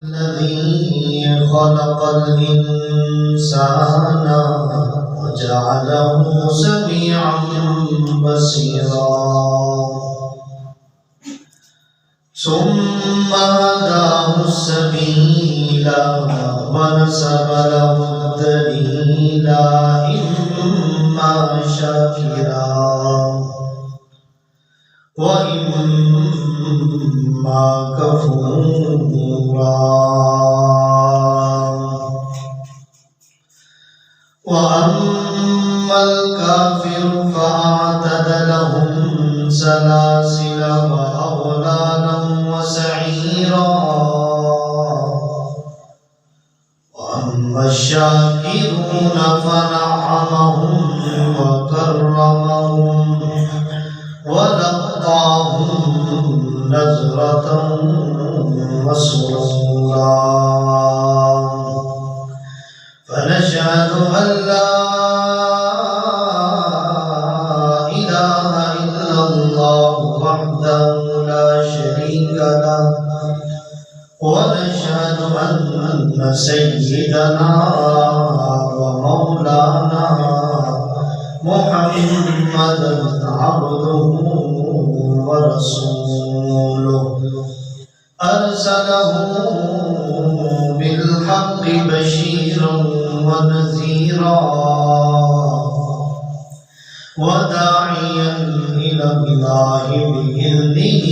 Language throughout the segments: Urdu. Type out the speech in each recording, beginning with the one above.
الذي خلق الإنسان وجعله سميعا بصيرا ثم هداه السبيل ونسب له الدليل إما شاكرا وإما كفورا وأما الكافر فأعتد لهم سلاسل وأغلالا وسعيرا وأما الشاكرون فنعمهم وكرمهم ولقاهم نزرة وسرورا فنشهد أن لا إله إلا الله وحده لا شريك له ونشهد أن سيدنا ومولانا محمدا عبده ورسوله أرسله بالحق بشيرا ونذيرا وداعيا إلى الله بإذنه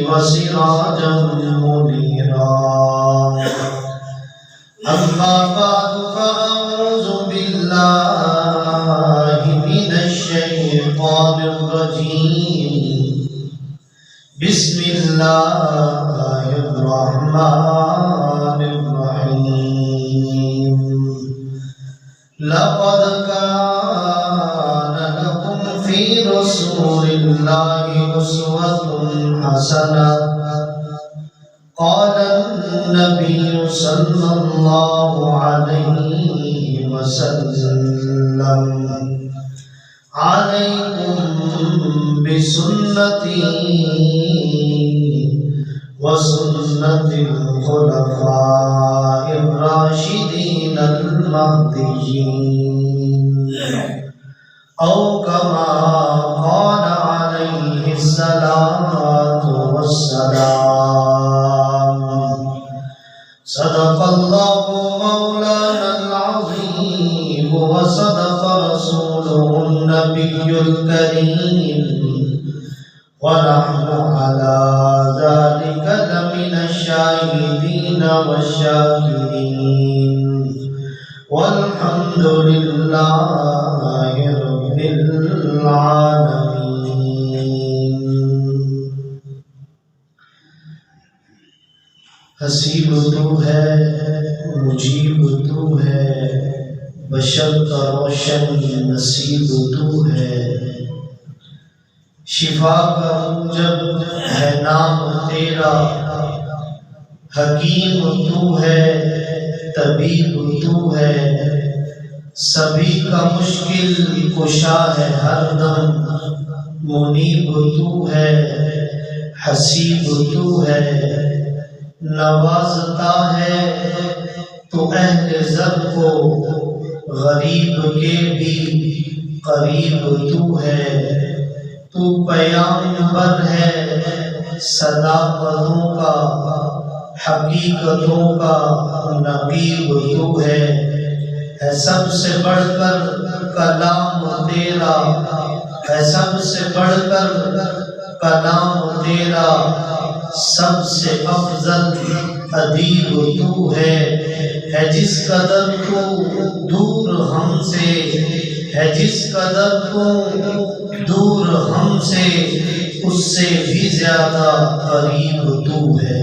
وسراجا منيرا أما بعد فأعوذ بالله من الشيطان الرجيم بسم الله الرحمن الرحيم لقد كان لكم في رسول الله أسوة حسنة قال النبي صلى الله عليه وسلم عليكم بسنتي وسنة الخلفاء الراشدين المهديين أو كما قال عليه الصلاة والسلام صدق الله مولانا العظيم وصدق رسوله النبي الكريم ونحن على ذلك لمن الشاهدين والشاكرين والحمد لله رب العالمين حسیب تو ہے مجیب تو ہے بشر کا روشن نصیب تو ہے شفا کا موجب ہے نام تیرا حکیم تو ہے طبیب تو ہے سبھی کا مشکل کشا ہے ہر دم منیب تو ہے حسیب تو ہے نوازتا ہے تو اہل زر کو غریب کے بھی قریب تو ہے تو پیامبر ہے صداقتوں کا حقیقتوں کا نقیب تو ہے سب سے بڑھ کر کلام تیرا ہے سب سے بڑھ کر کلام تیرا سب سے افضل ادیب تو ہے جس قدر تو دور ہم سے ہے جس قدر تو دور ہم سے اس سے بھی زیادہ قریب تو ہے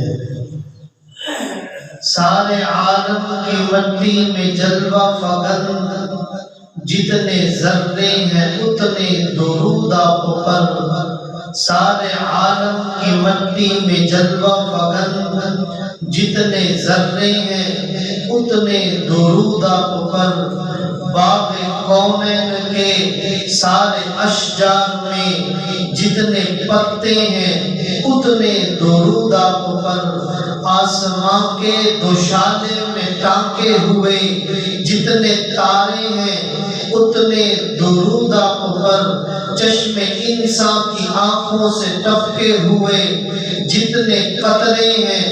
سارے عالم کی مٹی میں جلوہ فغن جتنے ذرے ہیں اتنے درود آپ پر سارے عالم کی مٹی میں جلوہ فغن جتنے ذرے ہیں اتنے درود آپ پر باغ کونین کے سارے اشجار میں جتنے پتے ہیں اتنے درود آپ پر آسمان کے دوشالے میں ٹانکے ہوئے جتنے تارے ہیں اتنے درود آپ پر، چشم انسان کی آنکھوں سے ٹپکے ہوئے جتنے قطرے ہیں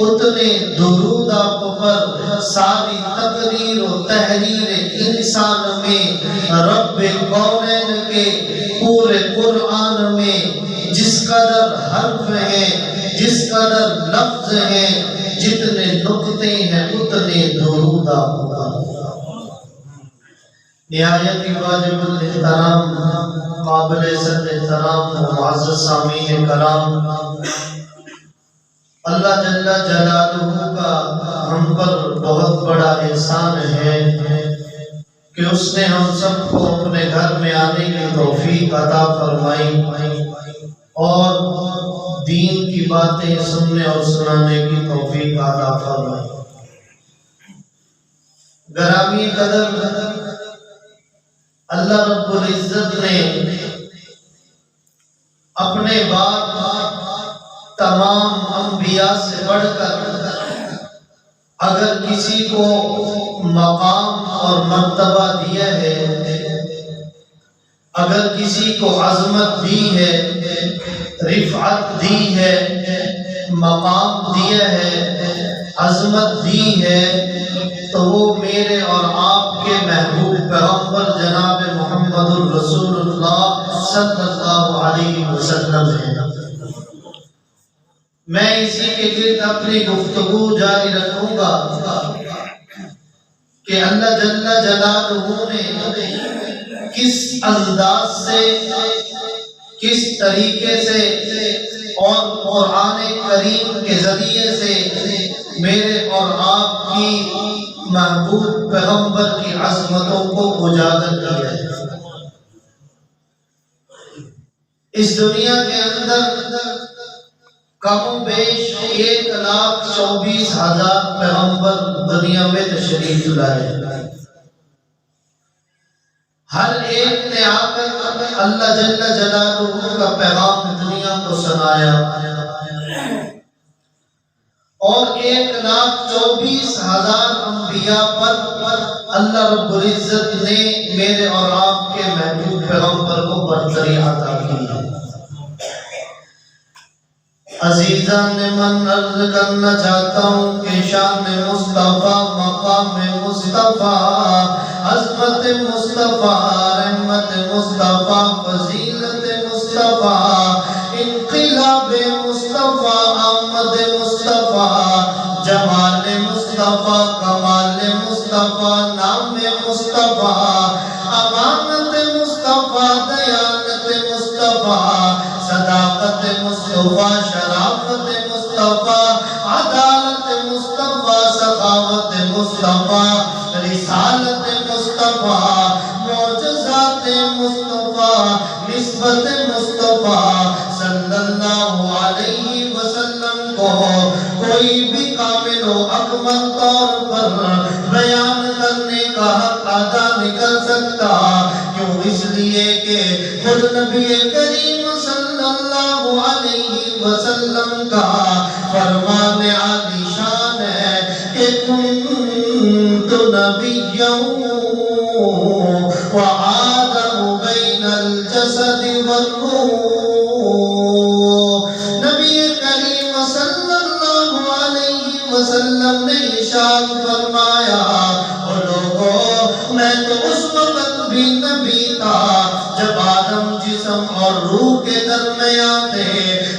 اتنے درود آپ پر، ساری تقریر و تحریر انسان میں رب کونین کے پورے قرآن میں جس قدر حرف ہیں، جس قدر لفظ ہیں، جتنے نقطے ہیں اتنے درود آپ پر۔ نہایت ہی واجب الاحترام قابل صد احترام معزز سامعین کرام، اللہ جل جلالہ کا ہم پر بہت بڑا احسان ہے کہ اس نے ہم سب کو اپنے گھر میں آنے کی توفیق عطا فرمائی اور دین کی باتیں سننے اور سنانے کی توفیق عطا فرمائی۔ گرامی قدر، اللہ رب العزت نے اپنے بعد تمام انبیاء سے بڑھ کر اگر کسی کو مقام اور مرتبہ دیا ہے، اگر کسی کو عظمت دی ہے، رفعت دی ہے، مقام دیا ہے، عظمت دی ہے، تو وہ میرے اور آپ کے محبوب پیغمبر جناب محمد الرسول اللہ صلی اللہ علیہ وسلم ہے۔ میں اسی کے گرد اپنی گفتگو جاری رکھوں گا کہ اللہ جل جلالہ نے کس انداز سے، کس طریقے سے اور قرآن کریم کے ذریعے سے میرے اور آپ کی محبوب پیغمبر کی عظمتوں کو اجاگر کیا ہے۔ اس دنیا کے اندر کم و بیش 1,24,000 پیغمبر دنیا میں تشریف لائے۔ ہر ایک نے آ کر اللہ جل جلالہ کا پیغام دنیا کو سنایا، اور 1,24,000 انبیاء پر اللہ رب العزت نے میرے اور آپ کے محبوب پیغمبر کو برتری عطا کی ہے۔ عزیزان من، عرض کرنا چاہتا ہوں کہ شان مصطفیٰ، مقام مصطفیٰ، عظمت مصطفیٰ، رحمت مصطفیٰ، فضیلت مصطفیٰ، انقلاب مصطفیٰ، آمد مصطفیٰ، جمال مصطفیٰ، کمال مصطفیٰ، نام مصطفیٰ، امانت مصطفیٰ، دیانت مصطفیٰ، صداقت مصطفیٰ، شرافت مصطفیٰ، عدالت مصطفیٰ، سخاوت مصطفیٰ، رسالت مصطفیٰ، معجزات مصطفیٰ، نسبت مصطفیٰ صلی اللہ علیہ وسلم کو کوئی بھی کامل و اکمل طور پر بیان کرنے کا حق ادا نہیں کر سکتا۔ کیوں؟ اس لیے کہ خود نبی کریم صلی اللہ علیہ وسلم کا فرمان عالی شان ہے کہ کنت نبیا وآدم بین الجسد والروح۔ نبی کریم صلی اللہ علیہ وسلم نے ارشاد فرمایا، او لوگو، میں تو اس وقت بھی نبی تھا جب آدم جسم اور روح کے درمیان تھے،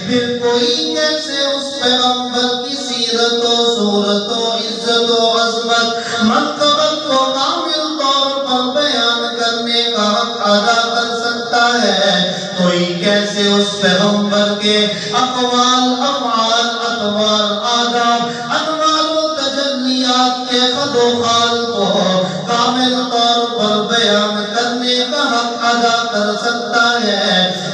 پھر کوئی کیسے اس پیغمبر کی سیرت و صورت و عزت و عظمت منقبت کو کامل طور پر بیان کرنے کا حق ادا کر سکتا ہے؟ کوئی کیسے اس پیغمبر کے اقوال، افعال، اطوار، آداب، انوار و تجلیات کے خد و خال کو کامل طور پر بیان کرنے کا حق ادا کر سکتا ہے؟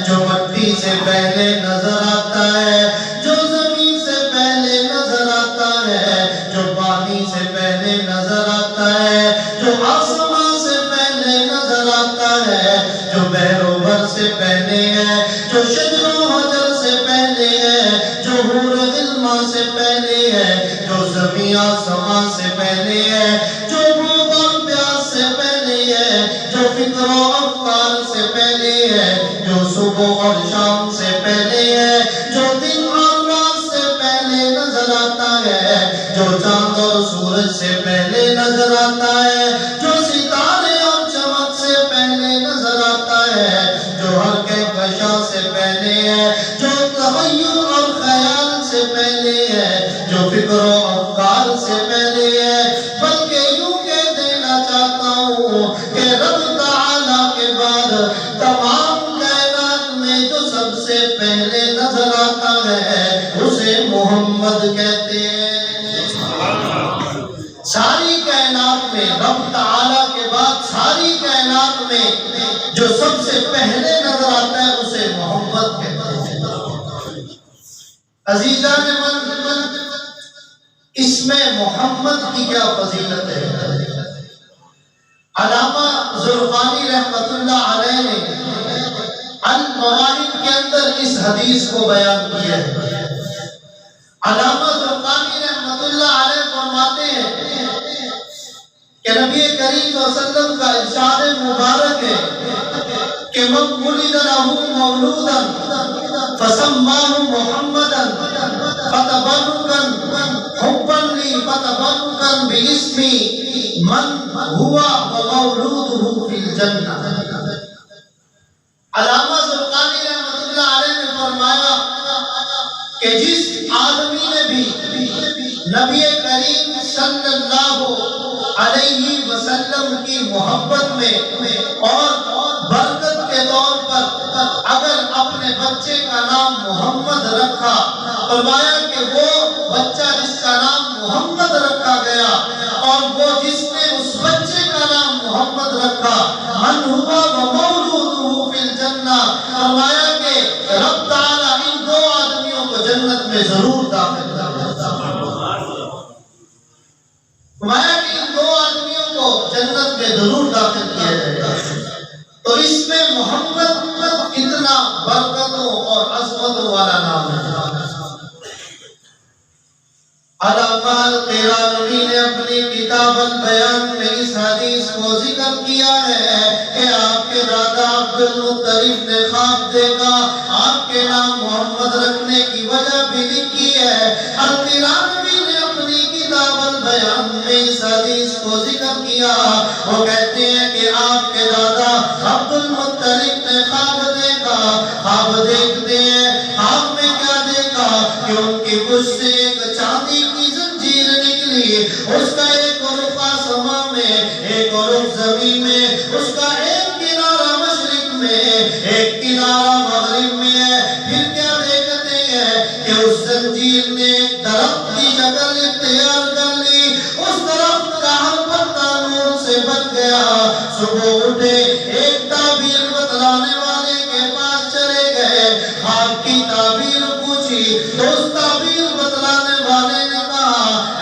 جو مٹی سے پہلے نظر آتا ہے، جو زمین سے پہلے نظر آتا ہے، جو پانی سے پہلے نظر آتا ہے، جو آسمان سے پہلے نظر آتا ہے، جو بحر و بر سے پہلے ہے، جو شجر و حجر سے پہلے ہے، جو حور و غلمان سے پہلے ہے، تمنا سے پہلے ہے، جو بھوک اور پیاس سے پہلے ہے، جو فکر و افکار سے پہلے ہے، جو صبح اور شام سے پہلے ہے، جو دن اور رات سے پہلے نظر آتا ہے، جو چاند اور سورج سے پہلے نظر آتا ہے، جو ستارے اور چمک سے پہلے نظر آتا ہے، جو ہر کہکشاں سے پہلے ہے، جو تخیل اور خیال سے پہلے ہے، جو فکر و افکار سے پہلے ہے، بلکہ یوں کہہ دینا چاہتا ہوں کہ رب تعالیٰ کے بعد تمام کائنات میں جو سب سے پہلے نظر آتا ہے اسے محمد کہتے ہیں۔ ساری کائنات میں رب تعالیٰ کے بعد ساری کائنات میں جو سب سے پہلے نظر آتا ہے اسے محمد کہتے ہیں۔ عزیزان من، اس میں محمد کی کیا فضیلت ہے؟ علامہ ذوالفقار رحمت اللہ علیہ نے المواہب کے اندر اس حدیث کو بیان کیا ہے۔ علامہ ذوالفقار رحمت اللہ علیہ فرماتے ہیں کہ نبی کریم صلی اللہ علیہ وسلم کا ارشاد مبارک ہے کہ من ولد له مولودا فسماه محمدا فتبركا حبا لي فتبركا باسمي من هو ومولوده في الجنہ۔ علامہ ذوالفقار رحمۃ اللہ علیہ نے فرمایا کہ جس آدمی نے بھی نبی کریم صلی اللہ علیہ وسلم کی محبت میں اور برکت کے طور پر اگر اپنے بچے کا نام محمد رکھا، فرمایا کہ وہ بچہ جس کا نام محمد رکھا گیا اور وہ جس نے اس بچے کا نام محمد رکھا، من ہوا ومولودہ فی الجنہ، فرمایا کہ رب تعالیٰ ان دو آدمیوں کو جنت میں ضرور داخل کرتا ہے۔ فرمایا کہ ان دو آدمیوں کو جنت میں ضرور داخل کیا جائے گا۔ تو اس میں محمد اتنا برکتوں اور عظمتوں والا نام ہے۔ علامہ تیرانوی نے اپنی کتاب البیان میں اس حدیث کو ذکر کیا ہے کہ آپ کے دادا عبد المطلب نے خواب دیکھا، آپ کے نام محمد رکھنے کی وجہ بھی لکھی ہے۔ التیرانوی نے اپنی کتاب البیان میں اس حدیث کو ذکر کیا، وہ کہتے ہیں کہ آپ کے دادا عبد المطلب نے خواب دیکھا، خواب دیکھتے ہیں، خواب میں کیا دیکھا کہ ان کی پشت سے ایک چاندی کی زنجیر نکلی، اس کا ایک رخ آسمان میں، ایک رخ زمین میں، اس کا ایک کنارہ مشرق میں، ایک کنارہ مغرب میں ہے۔ پھر کیا دیکھتے ہیں کہ اس زنجیر نے ایک درخت کی شکل اختیار کر لی، اس درخت کا ہر پتا نور سے بن گیا۔ صبح اٹھے، ایک تعبیر بتلانے والے کے پاس چلے گئے، خواب کی تعبیر پوچھی تو اس تعبیر بتلانے والے نے کہا،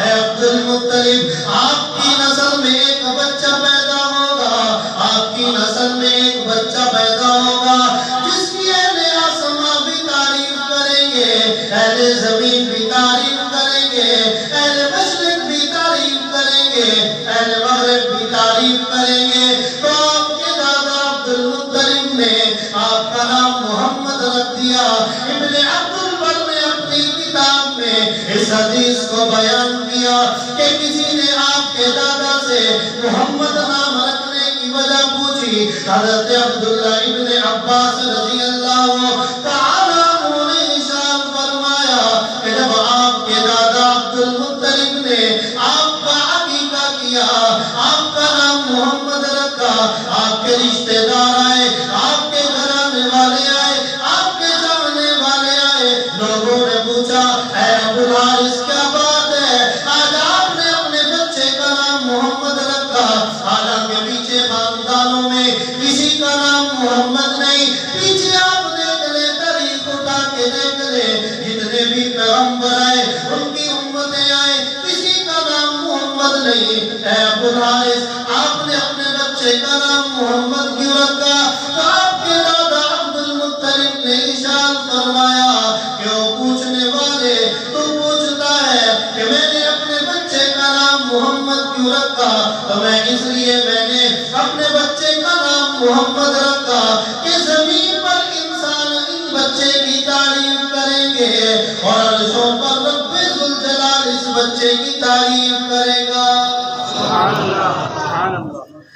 اے عبد المطلب، آپ کی نسل میں ایک بچہ پیدا ہوگا، آپ کی نسل میں ایک بچہ پیدا ہوگا جس کی اہل آسمان بھی تعریف کریں گے، اہل زمین بھی تعریف کریں گے، اہل مشرق بھی تعریف کریں گے، اہل مغرب بھی تعریف کریں گے۔ تو آپ کے دادا عبد المطلب نے آپ کا نام محمد رکھ دیا۔ ابن عبد البر نے اپنی کتاب میں اس حدیث کو بیان کیا کہ کسی نے آپ کے دادا سے محمد نام رکھنے کی وجہ پوچھی۔ حضرت عبداللہ ابن عباس رضی اللہ تعالیٰ عنہ نے ارشاد فرمایا کہ جب آپ کے دادا عبد المطلب نے آپ کا عقیقہ کیا، آپ کا نام محمد رکھا، آپ کے رشتہ دار آئے، آپ کے گھرانے والے آئے، آپ کے جاننے والے آئے، لوگوں نے پوچھا، اے ابو الحارث کیا بات ہے، آج آپ نے اپنے بچے کا نام محمد رکھا، حالانکہ پیچھے خاندانوں میں کسی کا نام محمد نہیں۔ پیچھے آپ دیکھ لیں، تاریخ اٹھا کے دیکھ لیں، جتنے بھی پیغمبر آئے، ان کی امتیں آئے، کسی کا نام محمد نہیں۔ اے ابو الحارث، آپ نے اپنے بچے کا نام محمد کیوں رکھا؟ تو آپ کے دادا عبد المطلب نے ارشاد فرمایا کہ وہ پوچھنے والے تو پوچھتا ہے کہ میں نے اپنے بچے کا نام محمد کیوں رکھا؟ تو میں اس لیے میں نے اپنے بچے کا نام محمد رکھا کہ زمین پر انسان ان بچے کی تعریف کریں گے اور عرشوں پر رب ذوالجلال اس بچے کی تعریف کرے گا۔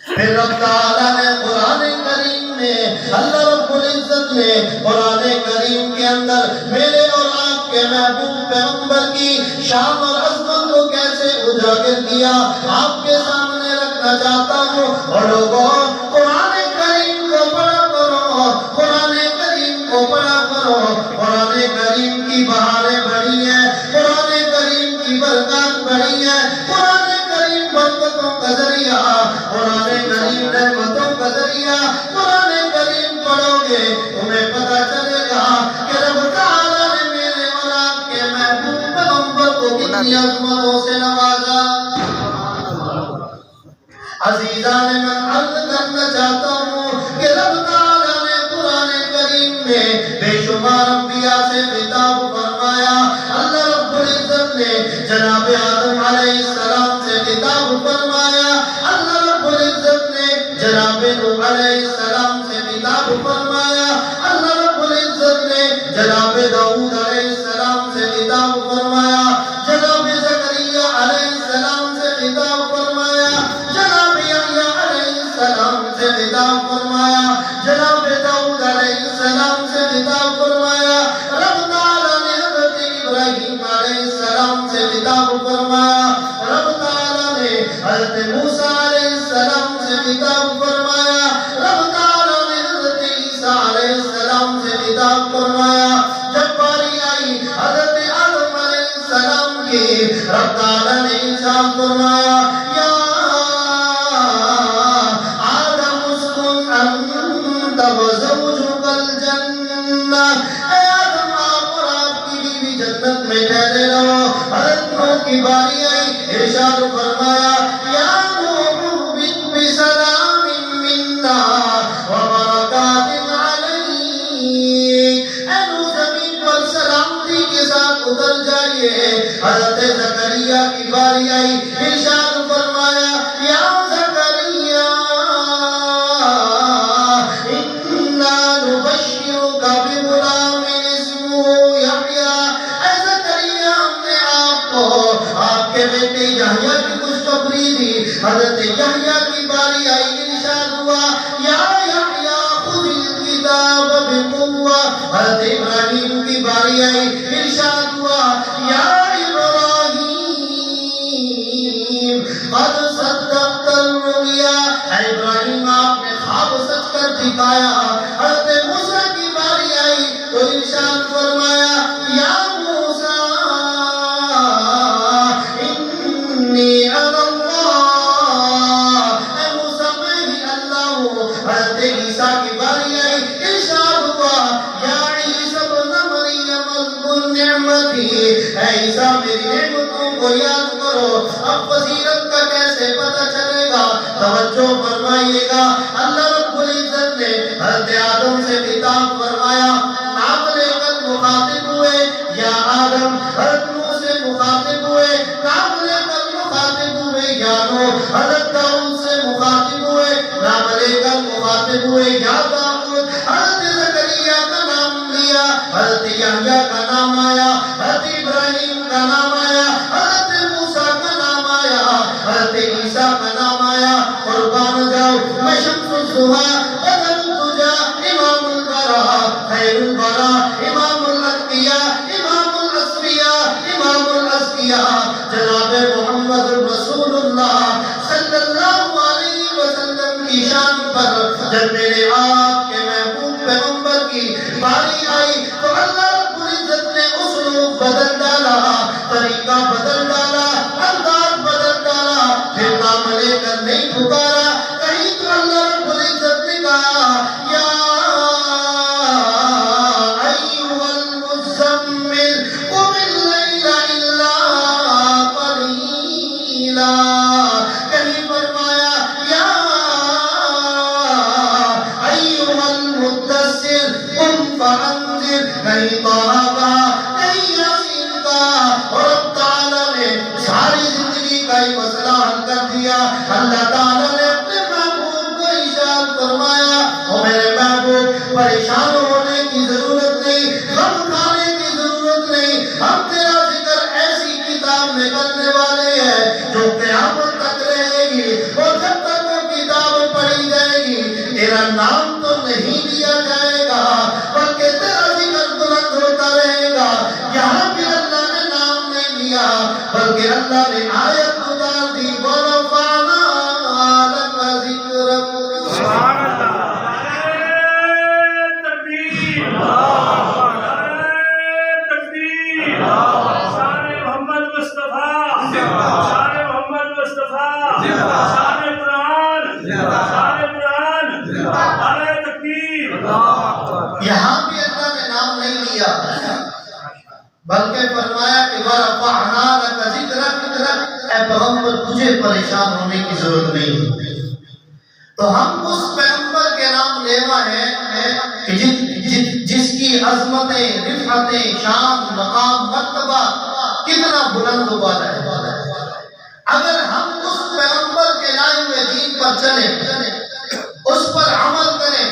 پھر رب تعالیٰ نے قرآن کریم میں، اللہ رب العزت نے قرآن کریم کے اندر میرے اور آپ کے محبوب پیغمبر کی شان اور عظمت کو کیسے اجاگر کیا آپ کے سامنے رکھنا چاہتا ہوں۔ اور لوگوں قرآن کریم کو پڑھا کرو، قرآن کریم کو پڑھا کرو، قرآن کریم کی بہاریں بڑی ہیں، قرآن کریم کی برکات بڑی ہے، قرآن کریم برکتوں کا ذریعہ، قرآن کریم نعمتوں کا ذریعہ۔ قرآن کریم پڑھو گے تمہیں پتہ چلے گا کہ رب تعالیٰ نے میرے اور آپ کے محبوب پیغمبر کو کتنی عظمتوں سے نوازا۔ عزیزان من عرض کرنا چاہتا ہوں کہ رب تعالیٰ نے قرآن کریم میں بے شمار انبیاء سے خطاب فرمایا۔ اللہ رب العزت نے جناب آدم علیہ السلام سے خطاب فرمایا، اللہ رب العزت نے جناب نوح علیہ السلام سے خطاب فرمایا، اللہ رب العزت نے جناب داؤد علیہ السلام سے خطاب فرمایا، جناب زکریا علیہ السلام سے خطاب فرمایا، جناب یحییٰ علیہ السلام سے خطاب فرمایا، جناب داؤد علیہ السلام سے خطاب فرمایا۔ رب تعالیٰ نے حضرت ابراہیم علیہ السلام سے خطاب فرمایا، رب تعالیٰ نے حضرت موسیٰ علیہ السلام سے خطاب فرمایا، رب تعالیٰ نے حضرت عیسیٰ علیہ السلام سے خطاب فرمایا۔ جب باری آئی حضرت آدم علیہ السلام کی، رب تعالیٰ نے ارشاد فرمایا، یا آدم اسکن انت وزوجک الجنہ، اے آدم آپ اور آپ کی بیوی جنت میں ٹھہرے رہو۔ حضرت نوح کی باری آئی، ارشاد فرمایا، یا نوح اہبط بسلام منا وبرکات علیک، اے نوح زمین پر سلامتی کے ساتھ اتر جائیے۔ حضرت زکریا کی باری آئی، ارشاد فرمایا، یا زکریا انا نبشرک بغلام اسمہ یحییٰ، اے زکریا ہم نے آپ کو آپ کے بیٹے یحییٰ کی خوشخبری دی۔ حضرت یحییٰ کی باری آئی، ارشاد ہوا، یا یحییٰ خذ الکتاب بقوہ۔ حضرت ابراہیم کی باری آئی، ارشاد ہوا، یا ابراہیم قد صدقت الرؤیا، اے ابراہیم آپ نے خواب سچ کر دکھایا۔ حضرت موسیٰ کی باری آئی تو ارشاد فرمایا، یا موسیٰ انی انا اللہ، اے موسیٰ میں ہی اللہ ہوں۔ حضرت عیسیٰ کی باری آئی، ارشاد ہوا، یا عیسیٰ ابن مریم اذکر نعمتی، اے عیسیٰ میری نعمتوں کو یاد کرو۔ اب فضیلت کا کیسے پتہ چلے گا؟ توجہ فرمائیے گا۔ اللہ رب العزت نے حضرت آدم سے خطاب فرمایا، نام لے کر مخاطب ہوئے، یا آدم۔ حضرت نوح سے مخاطب ہوئے، نام لے کر مخاطب ہوئے، یا نوح۔ حضرت داؤد سے مخاطب ہوئے، نام لے کر مخاطب ہوئے، یا داؤد۔ حضرت زکریا کا نام لیا، حضرت یحییٰ کا نام آیا، حضرت ابراہیم کا نام آیا، حضرت موسیٰ کا نام آیا، حضرت عیسیٰ کا نام آیا۔ قربان جاؤ میں شمس الضحیٰ بدر الدجا، امام الورا خیر الورا، امام الانبیاء، امام الاسفیاء، امام الازکیاء، جناب محمد رسول اللہ صلی اللہ علیہ وسلم کی شان پر جب میرے آپ کے محبوب پیغمبر کی باری آئی تو اللہ رب العزت نے اسلوب بدل ڈالا، طریقہ بدل ڈالا، انداز بدل ڈالا۔ پھر نام لے کر نہیں پکارا، کہیں تو اللہ رب العزت نے کہا، یا ایھا المزمل قم اللیل الا قلیلا، کہیں فرمایا، یا ایھا المدثر قم فانذر، کہیں طہ کا، کہیں یاسین کا۔ اور اب تعالیٰ نے ساری زندگی کا مسئلہ حل کر دیا۔ اللہ تعالیٰ نے اپنے محبوب کو ارشاد فرمایا، او میرے محبوب پریشان ہونے کی ضرورت نہیں، غم کھانے کی ضرورت نہیں، ہم تیرا ذکر ایسی کتاب میں کرنے والے ہیں جو قیامت تک رہے گی، اور جب تک وہ کتاب پڑھی جائے گی تیرا نام تو نہیں لیا جائے گا بلکہ تیرا ذکر بلند ہوتا رہے گا۔ یہاں بھی اللہ نے نام نہیں لیا بلکہ اللہ نے آیت اتار دی، وَرَفَعْنَا لَكَ ذِكْرَكَ۔ سبحان اللہ، تکبیر، تکبیر، شان محمد مصطفیٰ، شان محمد مصطفیٰ، شان قرآن، شان قرآن، نعرہ تکبیر۔ یہاں بھی اللہ نے نام نہیں لیا بلکہ فرمایا کہ وَرَفَعْنَا لَكَ ذِكْرَكَ، اے پیغمبر تجھے پریشان ہونے کی ضرورت نہیں۔ تو ہم اس پیغمبر کے نام لیوا ہیں کہ جس کی عظمتیں، رفعتیں، شان، مقام، مرتبہ کتنا بلند و بالا ہے۔ اگر ہم اس پیغمبر کے لائے ہوئے دین پر چلیں، اس پر عمل کریں،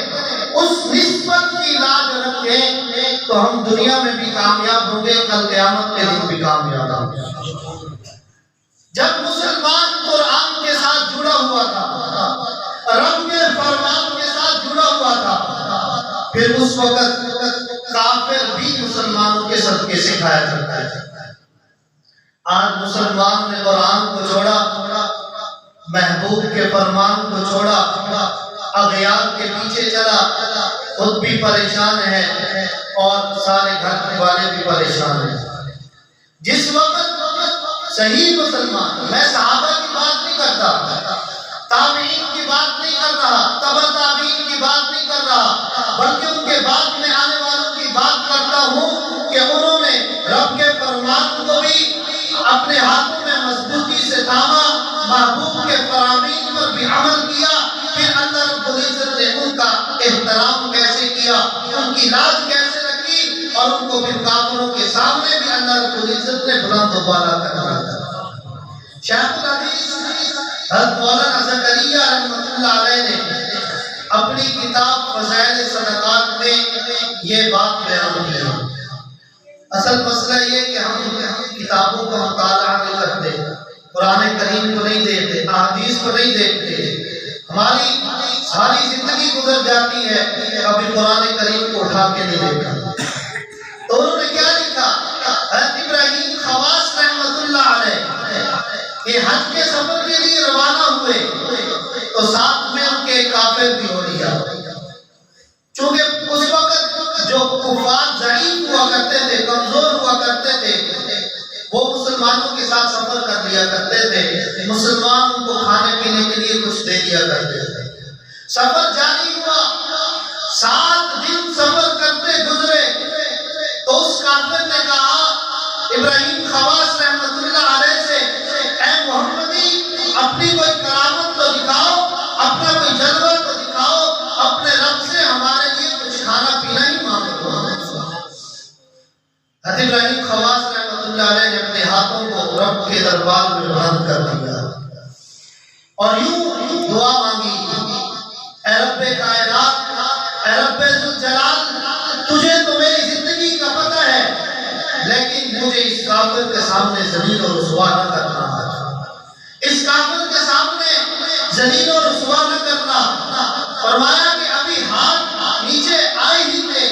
اس نسبت کی لاج رکھیں تو ہم دنیا میں بھی کامیاب ہوں گے، کل قیامت کے دن بھی کامیاب ہوں گے۔ جب مسلمان قرآن کے ساتھ جڑا ہوا تھا، رب کے فرمان کے ساتھ جڑا ہوا تھا، پھر اس وقت کافر بھی مسلمانوں کے صدقے سے کھایا کرتا ہے۔ آج مسلمان نے قرآن کو چھوڑا، محبوب کے فرمان کو چھوڑا، اغیار کے پیچھے چلا، خود بھی پریشان ہے اور سارے گھر والے بھی پریشان ہیں۔ جس وقت صحیح مسلمان، میں صحابہ کی بات نہیں کرتا، تابعین کی بات نہیں کر رہا، تبع تابعین کی بات نہیں کر رہا، بلکہ ان کے بعد میں آنے والوں کی بات کرتا ہوں کہ انہوں نے رب کے فرمان کو بھی اپنے ہاتھوں میں مضبوطی سے تھاما، محبوب کے فرامین پر بھی عمل کیا، پھر اللہ رب العزت نے ان کا احترام کیسے کیا، ان کی لاج کیسے رکھی، اور ان کو پھر کافروں کے سامنے بھی اللہ رب العزت نے بلند و بالا کر دیا۔ شیخ الحدیث حضرت مولانا زکریا رحمۃ اللہ علیہ نے اپنی کتاب فضائل صدقات میں یہ بات بیان کی ہے۔ اصل مسئلہ یہ کہ ہم کتابوں کا مطالعہ نہیں کرتے، قرآن کریم کو نہیں دیکھتے، احادیث کو نہیں دیکھتے، ہماری ساری زندگی گزر جاتی ہے کبھی قرآن کریم کو اٹھا کے نہیں دیکھا۔ تو انہوں نے کیا لکھا؟ حضرت ابراہیم خواص رحمۃ اللہ علیہ یہ حج کے سفر کے لیے روانہ ہوئے تو ساتھ میں ان کے کافر بھی ہو لیا، چونکہ اس وقت جو کفار ضعیف ہوا کرتے تھے، کمزور ہوا کرتے تھے، وہ مسلمانوں کے ساتھ سفر کر لیا کرتے تھے، مسلمان ان کو کھانے پینے کے لیے کچھ دے دیا کرتے تھے۔ سفر جاری ہوا، 7 دن سفر کرتے گزرے تو اس کافر نے کہا ابراہیم خواص رحمۃ اللہ علیہ سے، اے محمدی اپنی کوئی کرامت تو دکھاؤ، اپنا کوئی جلوہ تو دکھاؤ، اپنے رب سے ہمارے لیے کچھ کھانا پینا ہی مانگو۔ حضرت ابراہیم خواص رحمۃ اللہ علیہ نے اپنے ہاتھوں کو رب کے دربار میں بلند کر دیا اور یوں دعا مانگی، اے رب کائنات، اے رب ذوالجلال، تجھے تو میری زندگی کا پتہ ہے، لیکن مجھے اس کافر کے سامنے ذلیل و رسوا نہ کرنا، اس کافر کے سامنے ذلیل و رسوا نہ کرنا۔ فرمایا کہ ابھی ہاتھ نیچے آئے ہی تھے،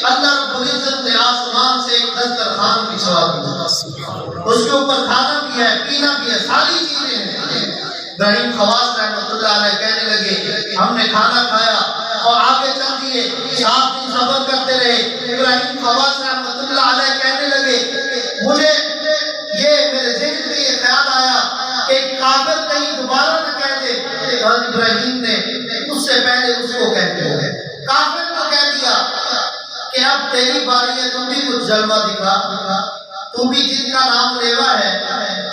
اللہ رب العزت نے آسمان سے ایک دسترخوان بچھا دیا، اس کے اوپر کھانا بھی ہے، پینا بھی ہے، ساری چیزیں ہیں۔ ابراہیم خواص رحمۃ اللہ علیہ کہنے لگے ہم نے کھانا کھایا اور آگے چل دیے، 7 دن سفر کرتے رہے۔ ابراہیم خواص رحمۃ اللہ علیہ کہنے لگے مجھے یہ میرے ذہن میں یہ خیال آیا کہ کافر کہیں دوبارہ نہ کہہ دے، اور ابراہیم نے اس سے پہلے اس کو کہہ دیا، کافر کو کہہ دیا کہ اب تیری باری ہے، تم بھی کچھ جلوہ دکھا، تو بھی جن کا نام لیوا ہے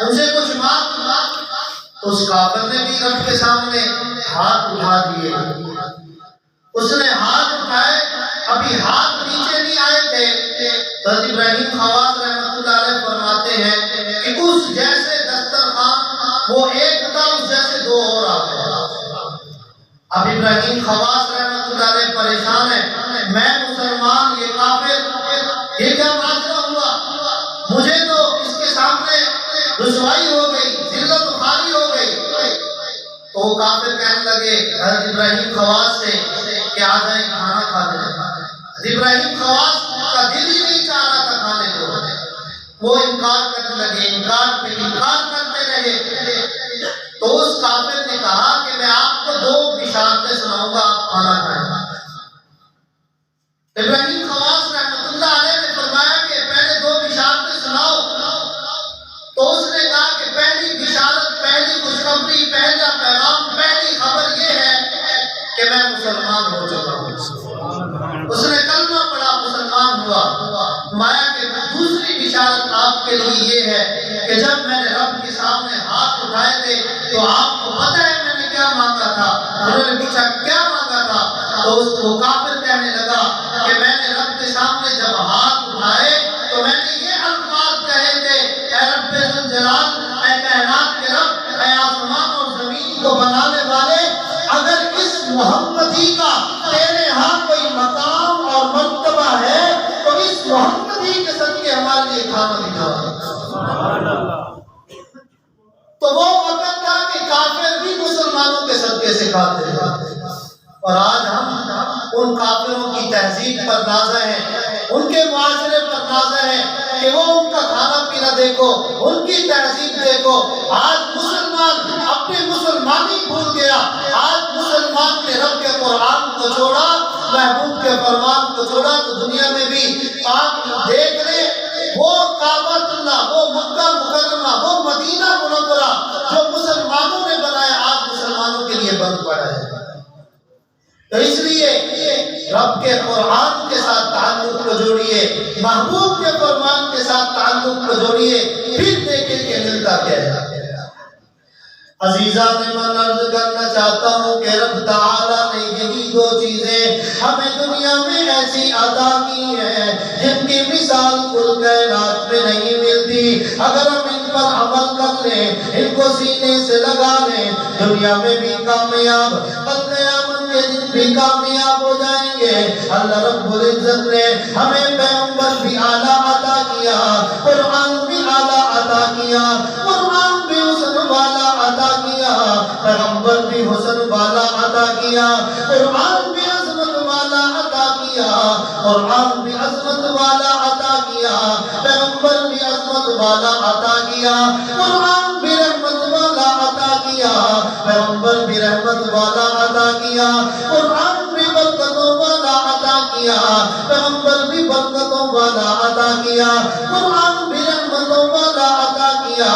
ان سے کچھ مانگ۔ اس کافر نے بھی رب کے سامنے ہاتھ اٹھا دیے، اس نے ہاتھ اٹھائے، ابھی ہاتھ نیچے نہیں آئے تھے، حضرت ابراہیم خواص رحمۃ اللہ علیہ فرماتے ہیں کہ اس جیسے دسترخوان وہ ایک تھا اس جیسے دو اور آ گئے۔ اب ابراہیم خواص رحمۃ اللہ علیہ پریشان ہے، میں مسلمان، یہ کافر، یہ کیا ماجرا ہوا؟ مجھے تو اس کے سامنے رسوائی ہو گئی، ذلت و خواری ہو گئی۔ تو وہ کافر کہنے لگے حضرت ابراہیم خواص سے کہ آ جائیں کھانا کھا لیں۔ ابراہیم خواص کا دل ہی نہیں چاہ رہا تھا کھانے کو، وہ انکار کرنے لگے، انکار پہ انکار کرتے رہے۔ تو اس کافر نے کہا کہ میں آپ کو دو بشارتیں سناؤں گا، آپ کھانا کھائیں۔ ابراہیم خواص رحمۃ اللہ علیہ نے فرمایا کہ پہلے دو بشارتیں سناؤ۔ تو اس نے کہا کہ پہلی بشارت، پہلی خوشخبری، پہلا پیغام، پہلی خبر یہ ہے کہ میں مسلمان ہو چکا ہوں۔ اس نے کلمہ پڑھا، مسلمان ہوا۔ مایا کہ دوسری بشارت آپ کے لیے یہ ہے کہ جب میں نے رب کے سامنے ہاتھ اٹھائے تھے تو آپ کو پتہ ہے میں نے کیا مانگا تھا؟ انہوں نے پوچھا کیا مانگا تھا؟ تو اس کو کافر کہنے لگا کہ میں نے رب کے سامنے جب ہاتھ اٹھائے تو میں نے یہ الفاظ کہے تھے، اے رب ذوالجلال، اے کائنات کے رب، اے آسمان اور زمین کو بنانے والے، اگر اس محمدی کا تیرے ہاں کوئی مقام اور مرتبہ ہے تو اس محمدی کے صدقے ہمارے لیے کھانا دکھا۔ تو وہ وقت تھا کہ کافر بھی مسلمانوں کے صدقے سے کھاتے ہیں، اور آج ہم ان کافروں کی تہذیب پر نازہ ہیں، ان کے معاشرے پر نازہ ہیں کہ وہ ان کا کھانا پینا دیکھو، ان کی تہذیب دیکھو۔ آج مسلمان اپنی مسلمانی بھول گیا، آج مسلمان نے رب کے قرآن کو چھوڑا، محبوب کے فرمان کو چھوڑا، تو دنیا میں بھی آپ دیکھ لیں وہ کعبۃ اللہ، وہ مکہ مکرمہ، وہ مدینہ منورہ جو مسلمانوں نے بنایا، آج مسلمانوں کے لیے بند پڑا ہے۔ تو اس لیے رب کے قرآن کے ساتھ تعلق کو جوڑیے، محبوب کے فرمان کے ساتھ تعلق کو جوڑیے، پھر دیکھیں کہ ملتا کیا ہے۔ عزیزان من عرض کرنا چاہتا ہوں کہ رب تعالیٰ نے یہی دو چیزیں ہمیں دنیا میں ایسی عطا کی ہیں جن کی مثال کل کائنات میں نہیں ملتی۔ اگر ہم ان پر عمل کر لیں، ان کو سینے سے لگا لیں، دنیا میں بھی کامیاب، کل قیامت کے دن بھی کامیاب ہو جائیں گے۔ اللہ رب العزت نے ہمیں پیغمبر بھی اعلیٰ عطا کیا، قرآن بھی اعلیٰ عطا کیا، قرآن بھی حسن والا عطا کیا، پیغمبر بھی حسن والا عطا کیا، قرآن بھی عظمت والا عطا کیا، قرآن بھی عظمت والا عطا کیا، پیغمبر بھی عظمت والا عطا کیا، قرآن بھی رحمت والا عطا کیا، پیغمبر بھی رحمت والا عطا کیا، قرآن بھی برکتوں والا عطا کیا، پیغمبر بھی برکتوں والا عطا کیا، قرآن بھی رحمتوں والا عطا کیا،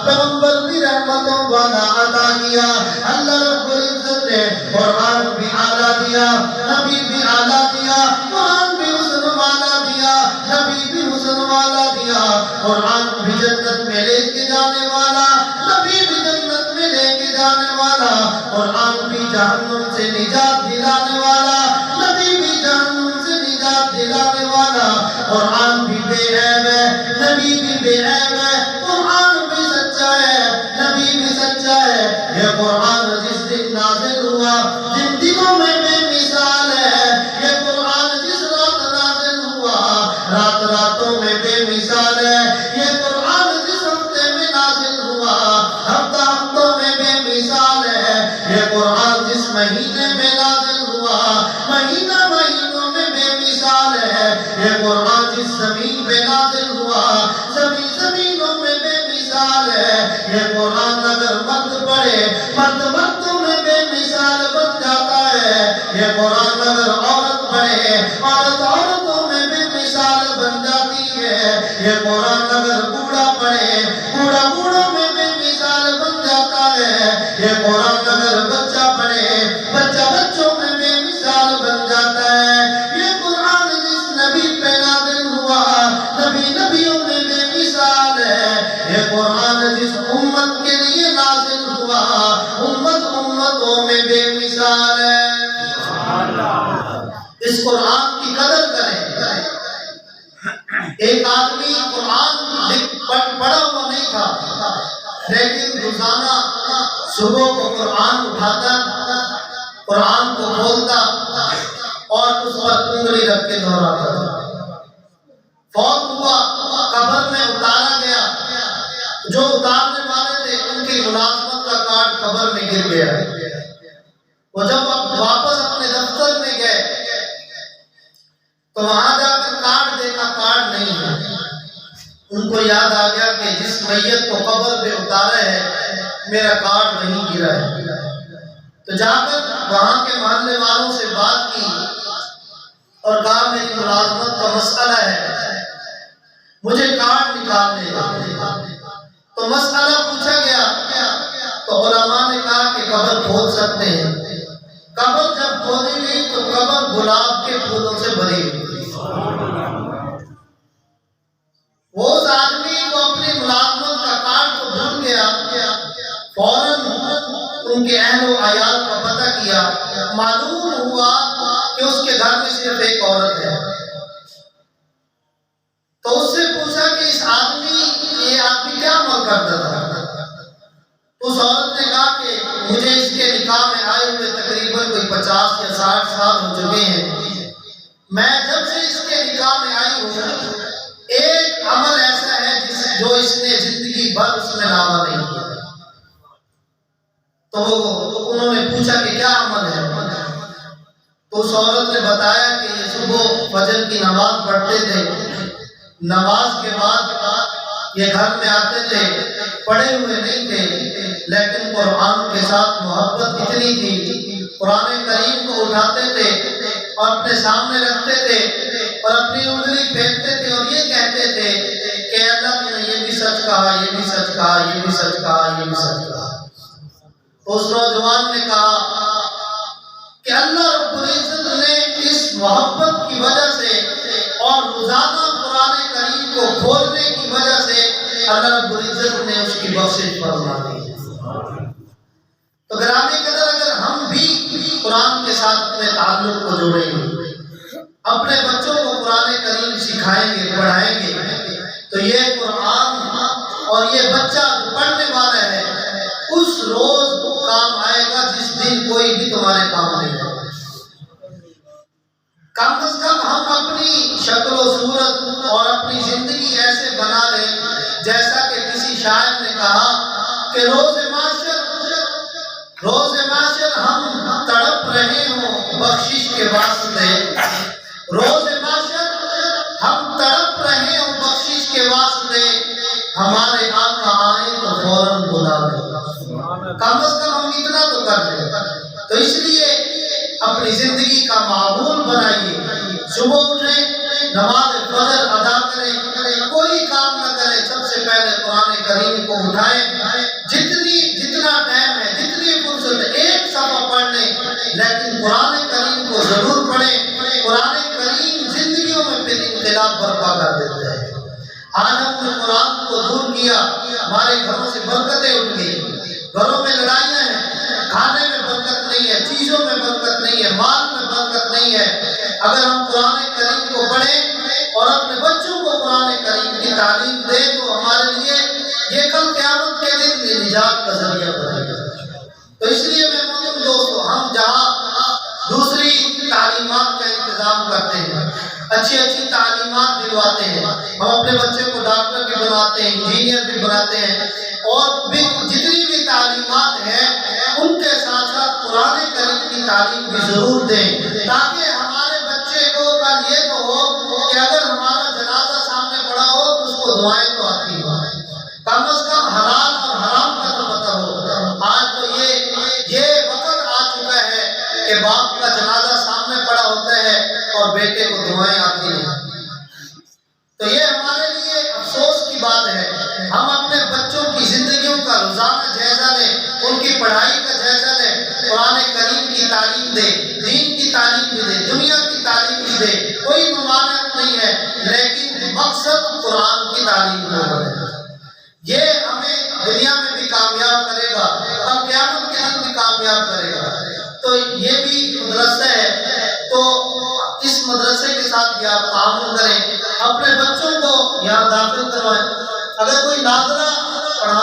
پیغمبر بھی رحمتوں والا عطا کیا۔ اللہ رب العزت نے قرآن بھی اعلیٰ دیا، نبی بھی اعلیٰ دیا، قرآن بھی حسن والا دیا، نبی بھی حسن والا دیا، قرآن بھی جنت میں لے کے جانے والا، نبی بھی جنت میں لے کے جانے والا، قرآن بھی جہنم سے نجات دلانے والا، نبی بھی جہنم سے نجات دلانے والا، قرآن بھی بے عیب ہے، نبی بھی بے عیب ہے، قرآن بھی سچا ہے، نبی بھی سچا ہے۔ یہ قرآن جس دن نازل ہوا، جن دنوں میں بے مثال ہے، یہ قرآن جس رات نازل ہوا، رات راتوں میں بے مثال ہے، یہ قرآن جس ہفتے میں نازل ہوا، ہفتہ ہفتوں میں بے مثال ہے، یہ قرآن جس مہینے میں نازل ہوا، مہینہ مہینوں میں بے مثال ہے، یہ قرآن جس زمین پہ نازل ہوا، زمینوں میں بے مثال ہے، یہ قرآن اگر مرد پڑھے، مرد مردوں میں بے مثال بن جاتا ہے، یہ قرآن اگر عورت پڑھے، عورت عورتوں میں بے مثال بن جاتی ہے، یہ قرآن اگر بوڑھا پڑھے، بوڑھا بوڑھوں میں بے مثال بن جاتا ہے، یہ قرآن اگر بچہ پڑھے، بچہ بچوں میں بے مثال بن جاتا ہے، یہ قرآن جس نبی پہ نازل ہوا، نبی نبیوں میں بے مثال ہے، یہ قرآن جس امت کے لیے نازل ہوا، امت امتوں میں بے مثال ہے۔ اس قرآن کی قدر کریں۔ ایک آدمی قرآن پڑھا ہوا نہیں تھا، لیکن روزانہ صبح کو قرآن اٹھاتا، قرآن کو کھولتا اور اس پر انگلی رکھ کے دہراتا تھا۔ فوت ہوا، قبر میں اتارا گیا، جو اتارنے والے تھے ان کی ملازمت کا کارڈ قبر میں گر گیا۔ وہ جب واپس اپنے دفتر میں گئے تو وہاں جا کر کارڈ دیکھا، کارڈ نہیں ہے۔ ان کو یاد آ گیا کہ جس میت کو قبر پہ اتارا ہے میرا کارڈ نہیں گرا ہے۔ تو جا کر وہاں کے محلے والوں سے بات کی اور کہا میری ملازمت کا مسئلہ ہے، مجھے کارڈ نکالنے دو۔ تو مسئلہ پوچھا گیا تو علماء نے کہا کہ قبر کھود سکتے ہیں۔ قبر جب کھودی گئی تو قبر گلاب کے پھولوں سے بھری ہوئی۔ وہ اس آدمی کو اپنی ملازمت کا کارڈ تو بھول گیا، فوراً ان کے اہل و عیال کا پتہ کیا، معلوم ہوا کہ اس کے گھر میں صرف ایک عورت ہے۔ تو اس سے پوچھا کہ یہ آدمی کیا عمل کرتا تھا؟ اس عورت نے کہا کہ مجھے اس کے نکاح میں آئے ہوئے تقریباً کوئی 50 یا 60 سال ہو چکے ہیں۔ میں جب سے اس کے نکاح میں آئی ہوں ایک عمل ایسا ہے جو اس نے زندگی بھر اس میں لاوا نہیں کیا۔ تو انہوں نے پوچھا کہ کیا عمل ہے؟ تو اس عورت نے بتایا کہ یہ صبح فجر کی نماز پڑھتے تھے، نماز کے بعد یہ گھر میں آتے تھے، پڑھے ہوئے نہیں تھے لیکن قرآن کے ساتھ محبت اتنی تھی، قرآن کریم کو اٹھاتے تھے اور اپنے سامنے رکھتے تھے اور اپنی انگلی پھینکتے تھے اور یہ کہتے تھے کہ اللہ نے یہ بھی سچ کہا، یہ بھی سچ کہا، یہ بھی سچ کہا، یہ بھی سچ کہا۔ تو اس نوجوان نے کہا کہ اللہ رب العزت نے اس محبت کی وجہ سے اور روزانہ قرآن کریم کو کھولنے کی وجہ سے اللہ رب العزت نے اس کی بخشش فرما دی۔ تو گرامی قدر اگر ہم بھی قرآن کے ساتھ اپنے تعلق کو جوڑیں گے، اپنے بچوں کو قرآن کریم سکھائیں گے، پڑھائیں گے، تو یہ قرآن اور یہ بچہ جو پڑھنے والا ہے اس روز کام آئے گا جس دن کوئی بھی تمہارے کام نہیں آئے گا۔ کم از کم ہم اپنی شکل و صورت اور اپنی زندگی ایسے بنا لیں جیسا کہ کسی شاعر نے کہا کہ روز معاشر ہم تڑپ رہے ہوں بخشش کے واسطے، روز معاشر ہم تڑپ رہے ہوں بخشش کے واسطے، ہمارے آقا آئے تو فوراً بلا لیں۔ کم از کم ہم اتنا تو کر لیں۔ تو اس لیے اپنی زندگی کا معمول بنائیے، صبح اٹھیں، نماز فجر ادا کریں، کوئی کام نہ کریں، سب سے پہلے قرآن کریم کو اٹھائیں، جتنا ٹائم ہے، جتنی فرصت ہے، ایک صفحہ پڑھ لیں لیکن قرآن کریم کو ضرور پڑھیں۔ قرآن کریم زندگیوں میں پھر انقلاب برپا کر دیتا ہے۔ آج ہم نے قرآن کو دور کیا، ہمارے گھروں سے برکتیں اٹھ گئی، گھروں میں لڑائیاں ہیں، کھانے میں برکت نہیں ہے، چیزوں میں برکت نہیں ہے، مال میں برکت نہیں ہے۔ اگر ہم قرآن کریم کو پڑھیں اور اپنے بچوں کو قرآن کریم کی تعلیم دیں تو ہمارے لیے یہ کل قیامت کے دن میں نجات کا ذریعہ بنے گا۔ تو اس لیے میں محترم دوستو، ہم جہاں دوسری تعلیمات کا انتظام کرتے ہیں، اچھی تعلیمات دلواتے ہیں، ہم اپنے بچے کو ڈاکٹر بھی بناتے ہیں، انجینئر بھی بناتے ہیں، اور بھی جتنی بھی تعلیمات ہیں ان کے ساتھ ساتھ قرآن کریم کی تعلیم بھی ضرور دیں تاکہ ہمارے بچے کو کل یہ تو ہو کہ اگر ہمارا جنازہ سامنے پڑا ہو تو اس کو دعائیں تو آتی ہوں، کم از کم حلال اور حرام کا تو پتہ ہو۔ آج تو یہ وقت آ چکا ہے کہ باپ کا جنازہ سامنے پڑا ہوتا ہے اور بیٹے کو دعائیں آتی نہیں۔ تو یہ ہمارے لیے افسوس کی بات ہے۔ ہم اپنے بچوں کی زندگیوں کا روزانہ جائزہ لیں، ان کی پڑھائی کا جائزہ لیں، قرآن کریم کی تعلیم دیں، دین کی تعلیم بھی دیں، دنیا کی تعلیم بھی دیں، کوئی ممانعت نہیں ہے، لیکن مقصد قرآن کی تعلیم کو ہے۔ یہ ہمیں دنیا میں بھی کامیاب کرے گا اور قیامت کے دن بھی کامیاب کرے گا۔ تو یہ بھی مدرسہ ہے، تو اس مدرسے کے ساتھ بھی آپ تعاون کریں، اپنے بچوں کو یہاں داخل کروائیں۔ اگر کوئی ناظرہ